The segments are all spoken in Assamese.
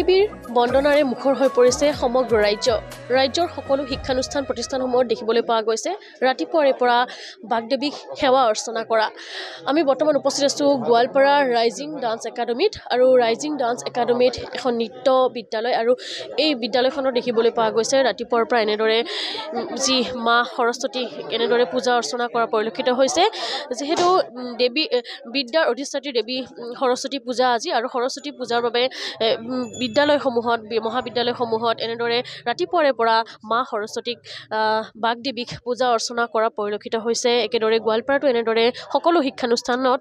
বাগদেৱীৰ বন্দনাৰে মুখৰ হৈ পৰিছে সমগ্ৰ ৰাজ্যৰ সকলো শিক্ষানুষ্ঠান প্ৰতিষ্ঠানসমূহত দেখিবলৈ পোৱা গৈছে ৰাতিপুৱাৰে পৰা বাগদেৱীক সেৱা অৰ্চনা কৰা। আমি বৰ্তমান উপস্থিত আছোঁ গোৱালপাৰা ৰাইজিং ডান্স একাডেমীত আৰু ৰাইজিং ডান্স একাডেমীত এখন নৃত্য বিদ্যালয় আৰু এই বিদ্যালয়খনত দেখিবলৈ পোৱা গৈছে ৰাতিপুৱাৰ পৰা এনেদৰে যি মা সৰস্বতী এনেদৰে পূজা অৰ্চনা কৰা পৰিলক্ষিত হৈছে। যিহেতু বিদ্যাৰ অধিষ্ঠাত্ৰী দেৱী সৰস্বতী পূজা আজি আৰু সৰস্বতী পূজাৰ বাবে বিদ্যালয়সমূহত মহাবিদ্যালয়সমূহত এনেদৰে ৰাতিপুৱাৰে পৰা মা সৰস্বতীক বাগদেৱীক পূজা অৰ্চনা কৰা পৰিলক্ষিত হৈছে। একেদৰে গোৱালপাৰাতো এনেদৰে সকলো শিক্ষানুষ্ঠানত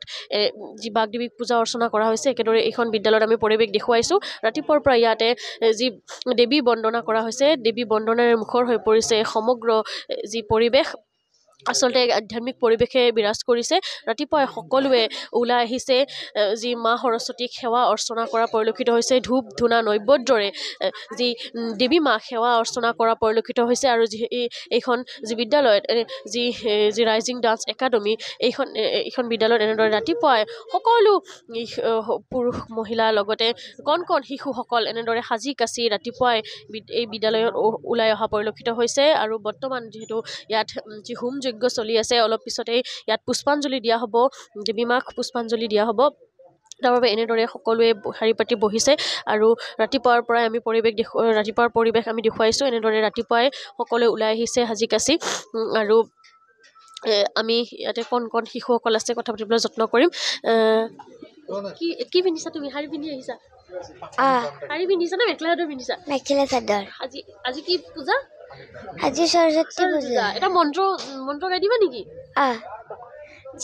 যি বাগদেৱীক পূজা অৰ্চনা কৰা হৈছে একেদৰে এইখন বিদ্যালয়ত আমি পৰিৱেশ দেখুৱাইছোঁ। ৰাতিপুৱাৰ পৰা ইয়াতে যি দেৱী বন্দনা কৰা হৈছে দেৱী বন্দনাৰে মুখৰ হৈ পৰিছে সমগ্ৰ যি পৰিৱেশ আচলতে আধ্যাত্মিক পৰিৱেশে বিৰাজ কৰিছে। ৰাতিপুৱাই সকলোৱে ওলাই আহিছে যি মা সৰস্বতীক সেৱা অৰ্চনা কৰা পৰিলক্ষিত হৈছে। ধূপ ধূনা নৈবদ্যৰে যি দেৱী মাক সেৱা অৰ্চনা কৰা পৰিলক্ষিত হৈছে আৰু এইখন যি বিদ্যালয়ত যি ৰাইজিং ডান্স একাডেমী এইখন বিদ্যালয়ত এনেদৰে ৰাতিপুৱাই সকলো পুৰুষ মহিলাৰ লগতে কণ শিশুসকল এনেদৰে সাজি কাচি ৰাতিপুৱাই এই বিদ্যালয়ত ওলাই অহা পৰিলক্ষিত হৈছে। আৰু বৰ্তমান যিহেতু ইয়াত যি হোম যজ্ঞ চলি আছে অলপ পিছতেই ইয়াত পুষ্পাঞ্জলি দিয়া হ'ব, দেৱী মাক পুষ্পাঞ্জলি দিয়া হ'ব। তাৰ বাবে এনেদৰে সকলোৱে শাৰী পাতি বহিছে আৰু ৰাতিপুৱাৰ পৰাই আমি ৰাতিপুৱাৰ পৰিৱেশ আমি দেখুৱাইছোঁ। এনেদৰে ৰাতিপুৱাই সকলোৱে ওলাই আহিছে সাজি কাচি আৰু আমি ইয়াতে কণ শিশুসকল আছে কথা পাতিবলৈ যত্ন কৰিম। কি পিন্ধিছা তুমি? শাৰী পিন্ধি আহিছা? শাৰী পিন্ধিছা নে মেখেলা চাদৰ পিন্ধিছা? মেখেলা চাদৰ। আজি কি পূজা? আজি সৰস্বতী পূজা। এটা মন্ত্ৰ গাই দিবা নেকি?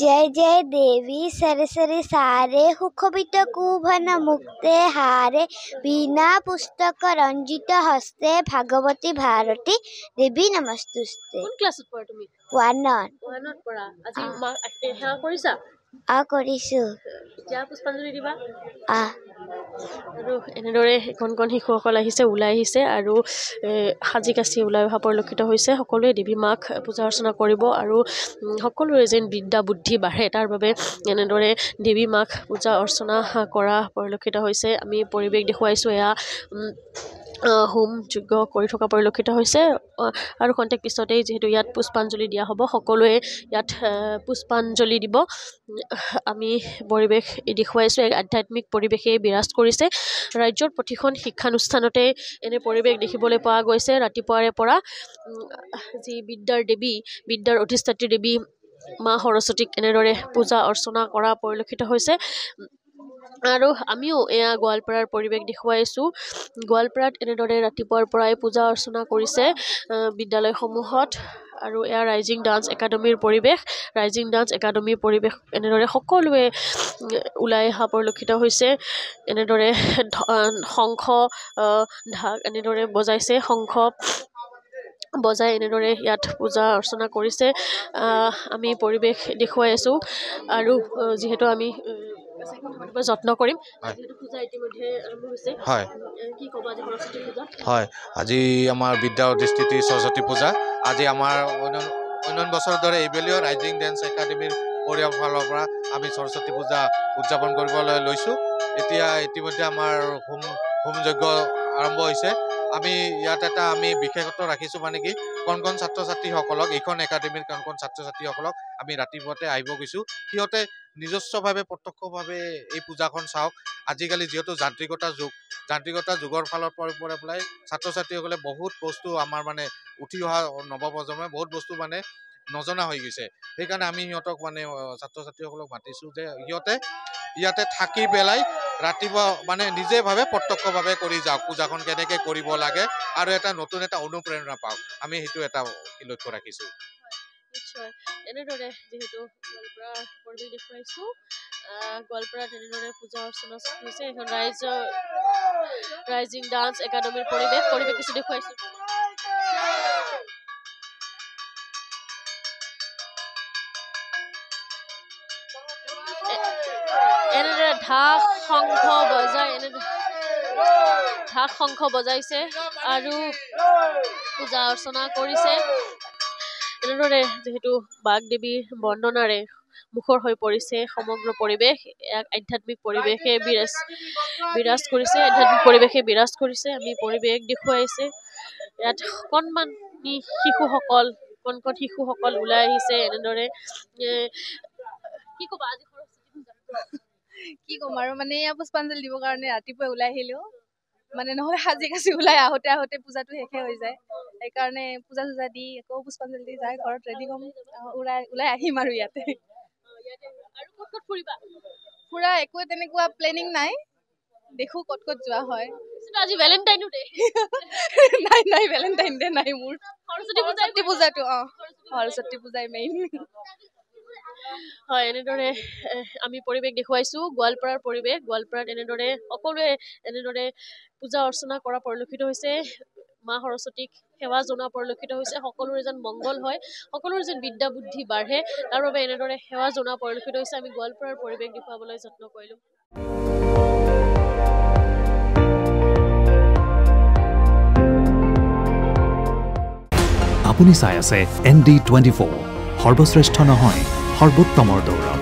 जय जय देवी सरस्वती सारे सुखबित कुभन मुक्ते हारे बीना पुस्तक रंजित हस्ते भागवती भारती देवी नमस्तुस्ते। কোন ক্লাছত পঢ়া তুমি? 1ত পঢ়া। আজি সেৱা কৰিছা? কৰিছো। এতিয়া পুষ্পাঞ্জলি দিবা? আৰু এনেদৰে কণ শিশুসকল আহিছে ওলাই আহিছে আৰু সাজি কাচি ওলাই অহা পৰিলক্ষিত হৈছে। সকলোৱে দেৱী মাক পূজা অৰ্চনা কৰিব আৰু সকলোৰে যেন বিদ্যা বুদ্ধি বাঢ়ে তাৰ বাবে এনেদৰে দেৱী মাক পূজা অৰ্চনা কৰা পৰিলক্ষিত হৈছে। আমি পৰিৱেশ দেখুৱাইছোঁ এয়া হোম যজ্ঞ কৰি থকা পৰিলক্ষিত হৈছে আৰু খন্তেক পিছতেই যিহেতু ইয়াত পুষ্পাঞ্জলি দিয়া হ'ব সকলোৱে ইয়াত পুষ্পাঞ্জলি দিব। আমি পৰিৱেশ দেখুৱাইছোঁ এক আধ্যাত্মিক পৰিৱেশে বিৰাজ কৰিছে। ৰাজ্যৰ প্ৰতিখন শিক্ষানুষ্ঠানতে এনে পৰিৱেশ দেখিবলৈ পোৱা গৈছে। ৰাতিপুৱাৰে পৰা যি বিদ্যাৰ অধিষ্ঠাত্ৰী দেৱী মা সৰস্বতীক এনেদৰে পূজা অৰ্চনা কৰা পৰিলক্ষিত হৈছে। আৰু আমিও এয়া গোৱালপাৰাৰ পৰিৱেশ দেখুৱাইছোঁ। গোৱালপাৰাত এনেদৰে ৰাতিপুৱাৰ পৰাই পূজা অৰ্চনা কৰিছে বিদ্যালয়সমূহত আৰু এয়া ৰাইজিং ডান্স একাডেমীৰ পৰিৱেশ। ৰাইজিং ডান্স একাডেমীৰ পৰিৱেশ এনেদৰে সকলোৱে ওলাই অহা পৰিলক্ষিত হৈছে। এনেদৰে শংখ ঢাক এনেদৰে বজাইছে, শংখ বজাই এনেদৰে ইয়াত পূজা অৰ্চনা কৰিছে। আমি পৰিৱেশ দেখুৱাই আছোঁ আৰু যিহেতু আমি যত্ন কৰিম। পূজা ইতিমধ্যে আৰম্ভ হৈছে। কি ক'বা আজি সৰস্বতী পূজা? হয়, আজি আমাৰ বিদ্যা অধিষ্ঠিতি সৰস্বতী পূজা। আজি আমাৰ অন্য বছৰৰ দৰে এইবেলিও ৰাইজিং ডান্স একাডেমীৰ পৰিয়ালৰ ফালৰ পৰা আমি সৰস্বতী পূজা উদযাপন কৰিবলৈ লৈছোঁ। এতিয়া ইতিমধ্যে আমাৰ হোম যজ্ঞ আৰম্ভ হৈছে। আমি ইয়াত আমি বিশেষত্ব ৰাখিছোঁ মানে কি কণ ছাত্ৰ ছাত্ৰীসকলক এইখন একাডেমীৰ কণ ছাত্ৰ ছাত্ৰীসকলক আমি ৰাতিপুৱাতে আহিব গৈছোঁ। সিহঁতে নিজস্বভাৱে প্ৰত্যক্ষভাৱে এই পূজাখন চাওক। আজিকালি যিহেতু যান্ত্ৰিকতা যুগৰ ফালৰ পৰা পেলাই ছাত্ৰ ছাত্ৰীসকলে বহুত বস্তু আমাৰ মানে উঠি অহা নৱপ্ৰজন্মই বহুত বস্তু মানে নজনা হৈ গৈছে। সেইকাৰণে আমি সিহঁতক মানে ছাত্ৰ ছাত্ৰীসকলক মাতিছোঁ যে সিহঁতে ইয়াতে থাকি পেলাই ৰাতিপুৱা মানে নিজেভাৱে প্ৰত্যক্ষভাৱে কৰি যাওক পূজাখন কেনেকৈ কৰিব লাগে আৰু নতুন এটা অনুপ্ৰেৰণা পাওক। আমি সেইটো এটা লক্ষ্য ৰাখিছোঁ। নিশ্চয় এনেদৰে যিহেতু গোৱালপাৰা পৰিৱেশ দেখুৱাইছোঁ। গোৱালপাৰাত এনেদৰে পূজা অৰ্চনা হৈছে। এখন ৰাইজিং ডান্স একাডেমীৰ পৰিৱেশ কিছু দেখুৱাইছোঁ। এনেদৰে ঢাক শংখ বজাইছে আৰু পূজা অৰ্চনা কৰিছে। এনেদৰে যিহেতু বাগদেৱীৰ বন্দনাৰে মুখৰ হৈ পৰিছে সমগ্ৰ পৰিৱেশ এক আধ্যাত্মিক পৰিৱেশে বিৰাজ কৰিছে আধ্যাত্মিক পৰিৱেশে বিৰাজ কৰিছে আমি পৰিৱেশ দেখুৱাইছে ইয়াত কণমান শিশুসকল কণ শিশুসকল ওলাই আহিছে এনেদৰে কি ক'বা আজি কি ক'ম আৰু মানে এয়া পুষ্পাঞ্জলি দিবৰ কাৰণে ৰাতিপুৱাই ওলাই আহিলেও মানে নহ'লে সাজি কাচি ওলাই আহোঁতে পূজাটো শেষে হৈ যায় সেইকাৰণে পূজা চূজা দি আকৌ পুষ্পাঞ্জলি দি যায় ঘৰত ৰেডি হ'ম ওলাই আহিম আৰু ইয়াতে আৰু ক'ত ফুৰিবা ফুৰা একো তেনেকুৱা প্লেনিং নাই দেখো ক'ত যোৱা হয় আজি ভেলেণ্টাইনো ডে নাই ভেলেণ্টাইন ডে নাই মোৰ সৰস্বতী পূজাটো সৰস্বতী পূজাই মেইন হয় এনেদৰে আমি পৰিৱেশ দেখুৱাইছোঁ গোৱালপাৰাৰ পৰিৱেশ গোৱালপাৰাত এনেদৰে সকলোৱে এনেদৰে পূজা অৰ্চনা কৰা পৰিলক্ষিত হৈছে মা সৰস্বতীক সেৱা জনোৱা পৰিলক্ষিত হৈছে সকলোৰে যেন মংগল হয় সকলোৰে যেন বিদ্যা বুদ্ধি বাঢ়ে তাৰ বাবে এনেদৰে সেৱা জনোৱা পৰিলক্ষিত হৈছে আমি গোৱালপাৰাৰ পৰিৱেশ দেখুৱাবলৈ যত্ন কৰিলোঁ আপুনি চাই আছে ND24 সৰ্বশ্ৰেষ্ঠ নহয় সৰ্বোত্তমৰ দৌৰ